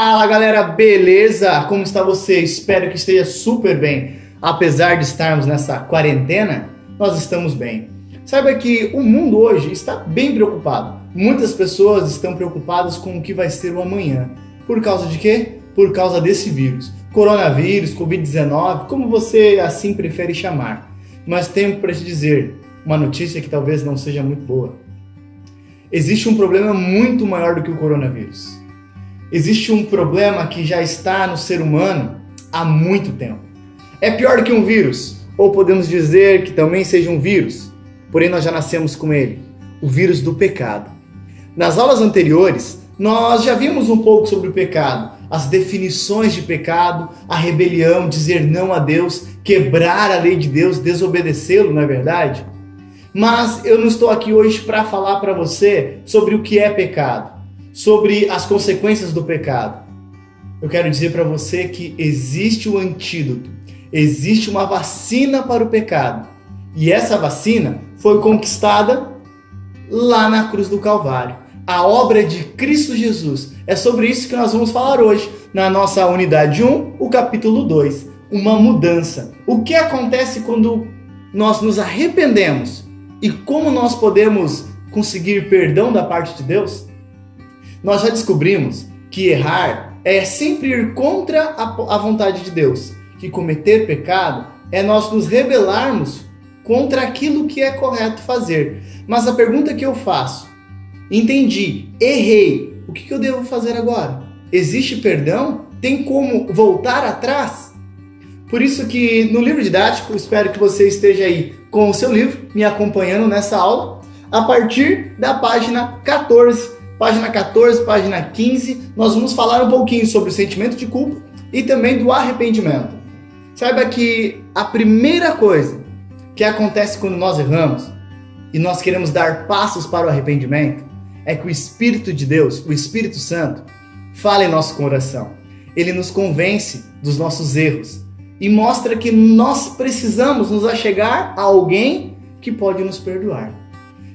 Fala galera, beleza? Como está você? Espero que esteja super bem. Apesar de estarmos nessa quarentena, nós estamos bem. Saiba que o mundo hoje está bem preocupado. Muitas pessoas estão preocupadas com o que vai ser o amanhã. Por causa de quê? Por causa desse vírus. Coronavírus, Covid-19, como você assim prefere chamar. Mas tenho para te dizer uma notícia que talvez não seja muito boa. Existe um problema muito maior do que o coronavírus. Existe um problema que já está no ser humano há muito tempo. É pior do que um vírus, ou podemos dizer que também seja um vírus, porém nós já nascemos com ele, o vírus do pecado. Nas aulas anteriores, nós já vimos um pouco sobre o pecado, as definições de pecado, a rebelião, dizer não a Deus, quebrar a lei de Deus, desobedecê-lo, não é verdade? Mas eu não estou aqui hoje para falar para você sobre o que é pecado, sobre as consequências do pecado. Eu quero dizer para você que existe o antídoto, existe uma vacina para o pecado. E essa vacina foi conquistada lá na cruz do Calvário. A obra de Cristo Jesus. É sobre isso que nós vamos falar hoje, na nossa unidade 1, o capítulo 2. Uma mudança. O que acontece quando nós nos arrependemos? E como nós podemos conseguir perdão da parte de Deus? Nós já descobrimos que errar é sempre ir contra a vontade de Deus. Que cometer pecado é nós nos rebelarmos contra aquilo que é correto fazer. Mas a pergunta que eu faço, entendi, errei, o que eu devo fazer agora? Existe perdão? Tem como voltar atrás? Por isso que no livro didático, espero que você esteja aí com o seu livro, me acompanhando nessa aula, a partir da página 14. Página 14, página 15, nós vamos falar um pouquinho sobre o sentimento de culpa e também do arrependimento. Saiba que a primeira coisa que acontece quando nós erramos e nós queremos dar passos para o arrependimento é que o Espírito de Deus, o Espírito Santo, fala em nosso coração. Ele nos convence dos nossos erros e mostra que nós precisamos nos achegar a alguém que pode nos perdoar.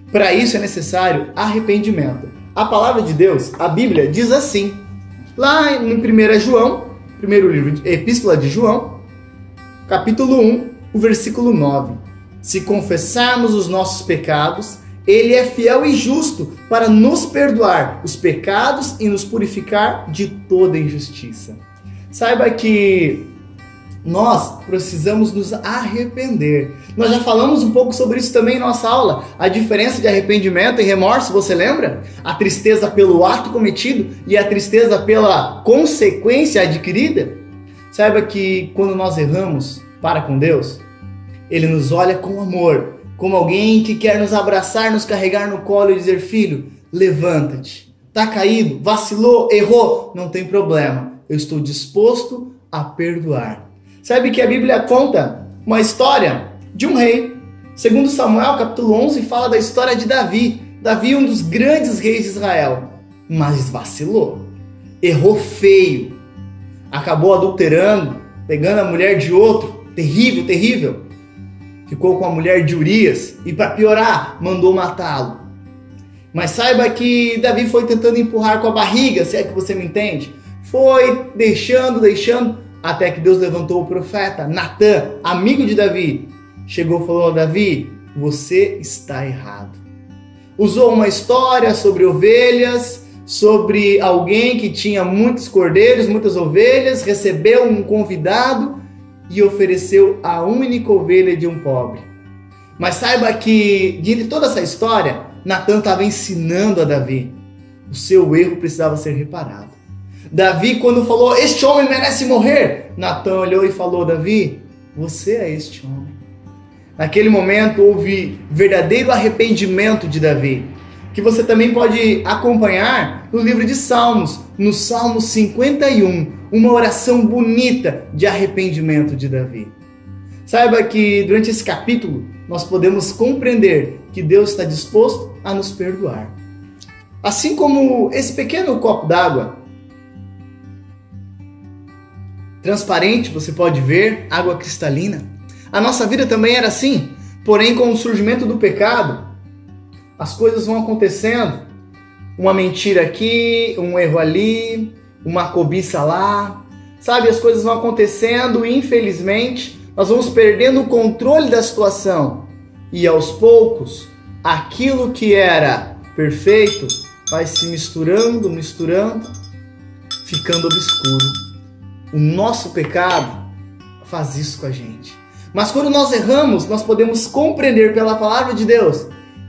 Para isso é necessário arrependimento. A palavra de Deus, a Bíblia, diz assim, lá em 1 João, primeiro livro, Epístola de João, capítulo 1, o versículo 9. Se confessarmos os nossos pecados, Ele é fiel e justo para nos perdoar os pecados e nos purificar de toda injustiça. Saiba que nós precisamos nos arrepender. Nós já falamos um pouco sobre isso também em nossa aula. A diferença de arrependimento e remorso, você lembra? A tristeza pelo ato cometido e a tristeza pela consequência adquirida. Saiba que quando nós erramos para com Deus, Ele nos olha com amor, como alguém que quer nos abraçar, nos carregar no colo e dizer: filho, levanta-te. Tá caído, vacilou, errou, não tem problema. Eu estou disposto a perdoar. Sabe que a Bíblia conta uma história de um rei. Segundo Samuel, capítulo 11, fala da história de Davi. Davi, um dos grandes reis de Israel, mas vacilou. Errou feio. Acabou adulterando, pegando a mulher de outro. Terrível, terrível. Ficou com a mulher de Urias e, para piorar, mandou matá-lo. Mas saiba que Davi foi tentando empurrar com a barriga, se é que você me entende. Foi deixando, até que Deus levantou o profeta Natã, amigo de Davi. Chegou e falou: Davi, você está errado. Usou uma história sobre ovelhas, sobre alguém que tinha muitos cordeiros, muitas ovelhas, recebeu um convidado e ofereceu a única ovelha de um pobre. Mas saiba que, de toda essa história, Natã estava ensinando a Davi. O seu erro precisava ser reparado. Davi, quando falou: este homem merece morrer, Natã olhou e falou: Davi, você é este homem. Naquele momento houve verdadeiro arrependimento de Davi, que você também pode acompanhar no livro de Salmos, no Salmo 51, uma oração bonita de arrependimento de Davi. Saiba que durante esse capítulo nós podemos compreender que Deus está disposto a nos perdoar. Assim como esse pequeno copo d'água transparente, você pode ver, água cristalina. A nossa vida também era assim, porém com o surgimento do pecado, as coisas vão acontecendo. Uma mentira aqui, um erro ali, uma cobiça lá, sabe? As coisas vão acontecendo e infelizmente nós vamos perdendo o controle da situação. E aos poucos, aquilo que era perfeito vai se misturando, ficando obscuro. O nosso pecado faz isso com a gente. Mas quando nós erramos, nós podemos compreender pela palavra de Deus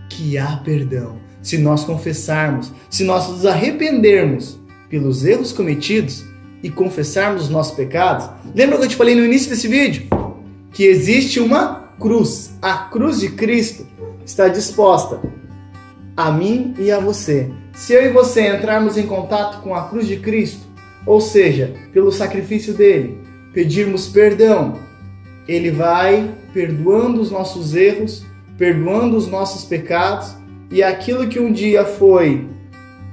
que há perdão. Se nós confessarmos, se nós nos arrependermos pelos erros cometidos e confessarmos os nossos pecados. Lembra que eu te falei no início desse vídeo? Que existe uma cruz. A cruz de Cristo está disposta a mim e a você. Se eu e você entrarmos em contato com a cruz de Cristo, ou seja, pelo sacrifício dele, pedirmos perdão, ele vai perdoando os nossos erros, perdoando os nossos pecados, e aquilo que um dia foi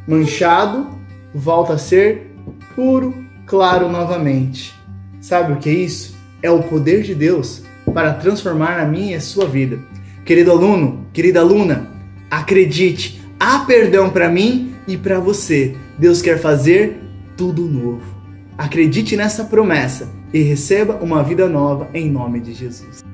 manchado volta a ser puro, claro novamente. Sabe o que é isso? É o poder de Deus para transformar a minha e a sua vida. Querido aluno, querida aluna, acredite, há perdão para mim e para você. Deus quer fazer tudo novo. Acredite nessa promessa e receba uma vida nova em nome de Jesus.